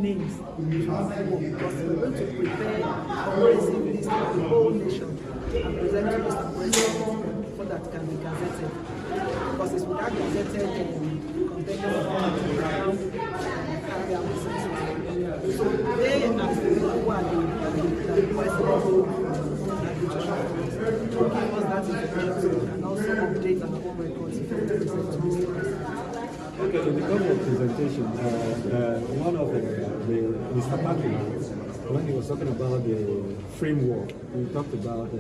names because we're going to prepare a comprehensive list of the whole nation and present to Mr. President for that can be gazetted. Because it's without gazetted Compendium of Localities around carry out the census. So they are the people who are the president to give us that information and also update our own records if we present to Mr. President. Okay, in the course of presentation, one of Mr. Patrick, when he was talking about the framework, we talked about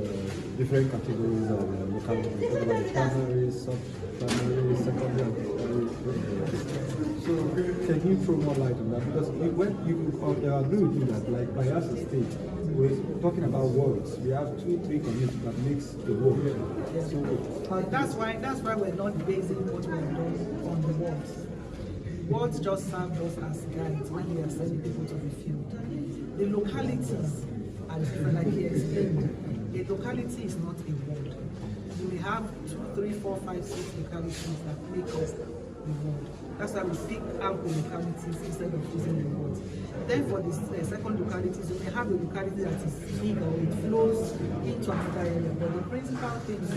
different categories of locality. We talked about the primary, sub-primary, secondary, and tertiary. So, can you throw more light on that? Because when you agree with me that, like Bayelsa State, we're talking about wards. We have 2-3 communities that makes the ward. So that's why we're not basing what we're doing on the wards. Wards just serve us as guides when we are sending people to the field. The localities are different, like he explained. A locality is not a ward. We have 2, 3, 4, 5, 6 localities that make up the ward. That's why we pick out the localities instead of using the wards. Then for the second localities, we may have a locality that is big or it flows into another area. But the principal thing is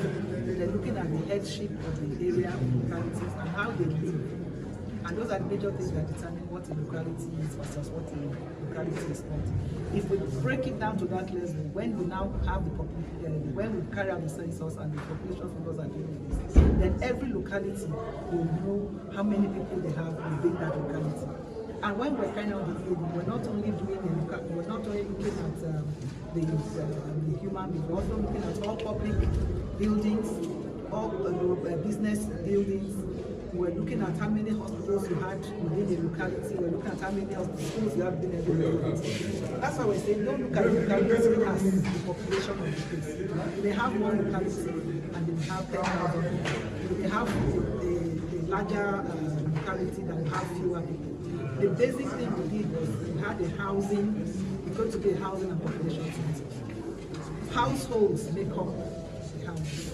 they're looking at the headship of the area localities and how they live. And those are the major things that determine what a locality is versus what a locality is not. If we break it down to that level, when we now have the population, when we carry out the census and the population figures are doing this, then every locality will know how many people they have within that locality. And when we're carrying out the field, we're not only looking at the human being, we're also looking at all public buildings, all business buildings. We're looking at how many hospitals you had within a locality. We're looking at how many schools you have within every locality. That's why we're saying don't look at the locality as the population of the place. They have one locality and they have 10,000 people. They have a larger locality that will have fewer people. The basic thing we did was we had a housing, it's going to be a housing and population census. Households make up the house.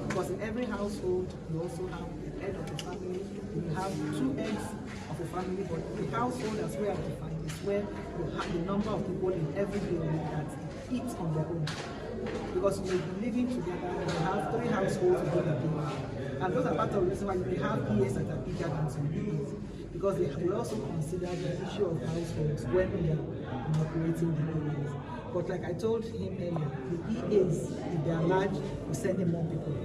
Because in every household, you also have the head of the family, you have 2 heads of a family, but the household as we have defined is where you have the number of people in every building that eat on their own. Because you will be living together, you have 3 households within a building. And those are part of the reason why we have EAs that are bigger than some EAs. Because we also consider the issue of households when we are operating the EAs. But like I told him earlier, the EAs, if they are large, we send in more people to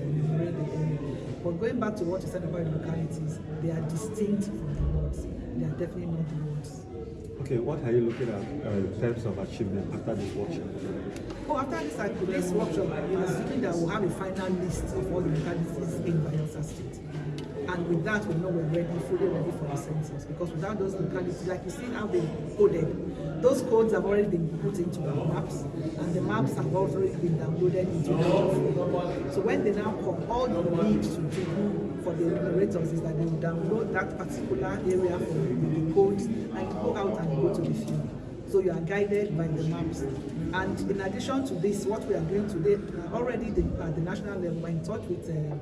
enumerate the area. But going back to what you said about the localities, they are distinct from the wards. They are definitely not the wards. okay, what are you looking at in terms of achievement after this workshop? Oh, after this workshop, we're assuming that we'll have a final list of all the localities in Bayelsa State. And with that, we know we're ready, fully ready for the census. Because without those localities, like you see how they coded, those codes have already been put into the maps, and the maps have already been downloaded into the software. So when they now come, all you need to do for the enumerators is that they will download that particular area from the codes and go out and go to the field. So you are guided by the maps. And in addition to this, what we are doing today, already at the national level, we're in touch with the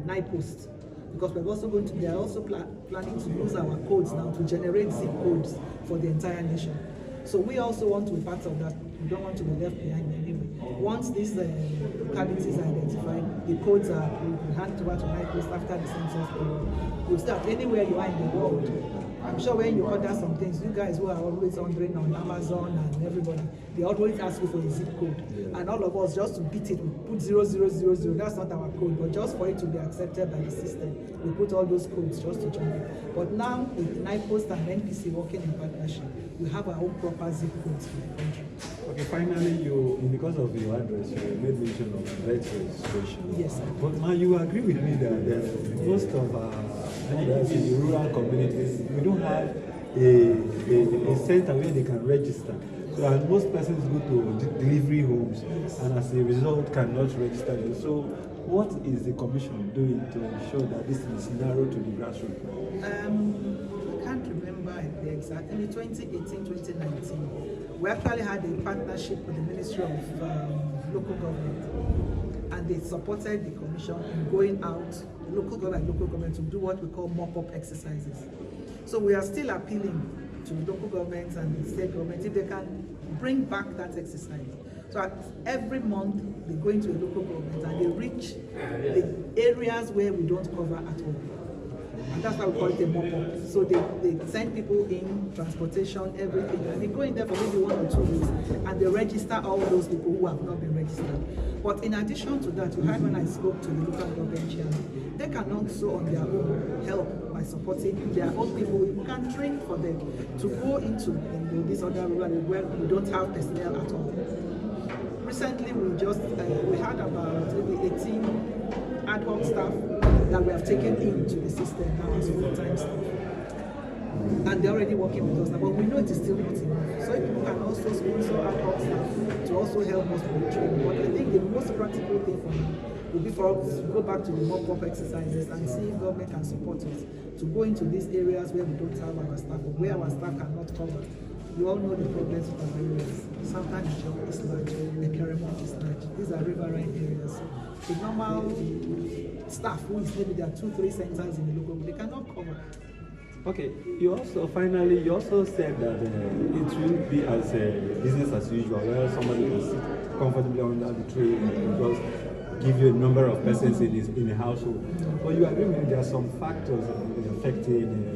NIPOST, because we're also going to, they are also planning to use our codes now to generate zip codes for the entire nation. So we also want to be part of that. We don't want to be left behind anyway. Once these localities are identified, the codes are handed over to NIPOST after the census period. You'll start anywhere you are in the world. I'm sure when you order some things, you guys who are always ordering on Amazon and everybody, they always ask you for a zip code. And all of us, just to beat it, we put 0000. That's not our code, but just for it to be accepted by the system, we put all those codes just to join it. But now, with NIPOST and NPC working in partnership, we have our own proper zip codes for the country. Okay, finally, because of your address, you made mention of vet registration. Yes, sir. But now you agree with me that most of in the rural communities, we don't have a center where they can register. So, and most persons go to delivery homes, and as a result, cannot register them. So, what is the commission doing to ensure that this is narrow to the grassroots? I can't remember the exact. In 2018-2019, we actually had a partnership with the Ministry of Local Government, and they supported the commission in going out, local government to do what we call mop-up exercises. So we are still appealing to local governments and state governments if they can bring back that exercise. So every month they go into a local government and they reach the areas where we don't cover at all. And that's why we call it a mop-up. So they send people in, transportation, everything, and they go in there for maybe 1 or 2 weeks, and they register all those people who have not been registered. But in addition to that, you heard when I spoke to the local government chairman, they can also on their own help by supporting their own people. You can train for them to go into this other rural where we don't have personnel at all. Recently, we had about maybe 18 ad hoc staff that we have taken into the system now as full-time staff. And they're already working with us now, but we know it is still not enough. So if people can also sponsor ad hoc staff to also help us with the training. But I think the most practical thing for me would be for us to go back to the mop-up exercises and see if government can support us to go into these areas where we don't have our staff or where our staff cannot cover. You all know the problems with our areas. Sometimes the job is large, the Keremont is large. These are riverine areas. So the normal staff who is maybe there are 2-3 centers in the local, they cannot cover. Okay, you also said that it will be as business as usual, where somebody can sit comfortably under the tree and just give you a number of persons in a household. But you agree with me, there are some factors affecting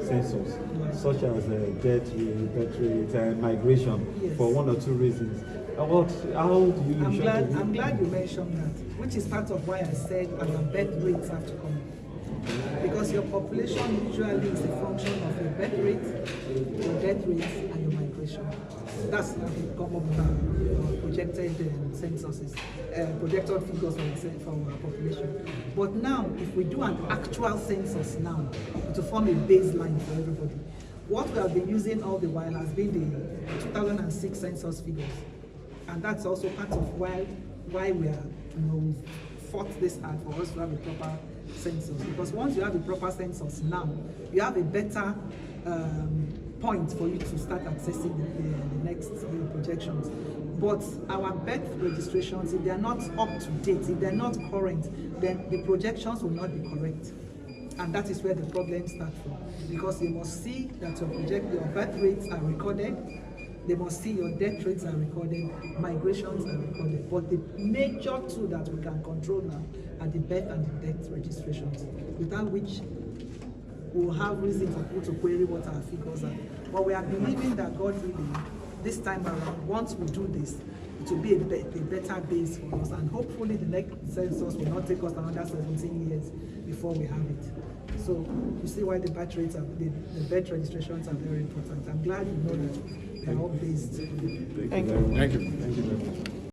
census, such as death rate, and migration, yes, for 1 or 2 reasons. How do you I'm glad you mentioned that, which is part of why I said our birth rates have to come up. Because your population usually is a function of your birth rate, your death rate, and your migration. That's how we come up with projected censuses, projected figures for our population. But now, if we do an actual census now, to form a baseline for everybody, what we have been using all the while has been the 2006 census figures. And that's also part of why we are, fought this hard for us to have a proper census. Because once you have a proper census now, you have a better point for you to start accessing the next projections. But our birth registrations, if they are not up to date, if they are not current, then the projections will not be correct. And that is where the problems start from. Because you must see that your birth rates are recorded, they must see your death rates are recorded, migrations are recorded. But the major two that we can control now are the birth and the death registrations, without which we'll have reason for people to query what our figures are. But we are believing that God willing, this time around, once we do this, it will be a better base for us. And hopefully the next census will not take us another 17 years before we have it. So you see why the birth rates the birth registrations are very important. I'm glad you know that they are all based. Thank you. Thank you very much.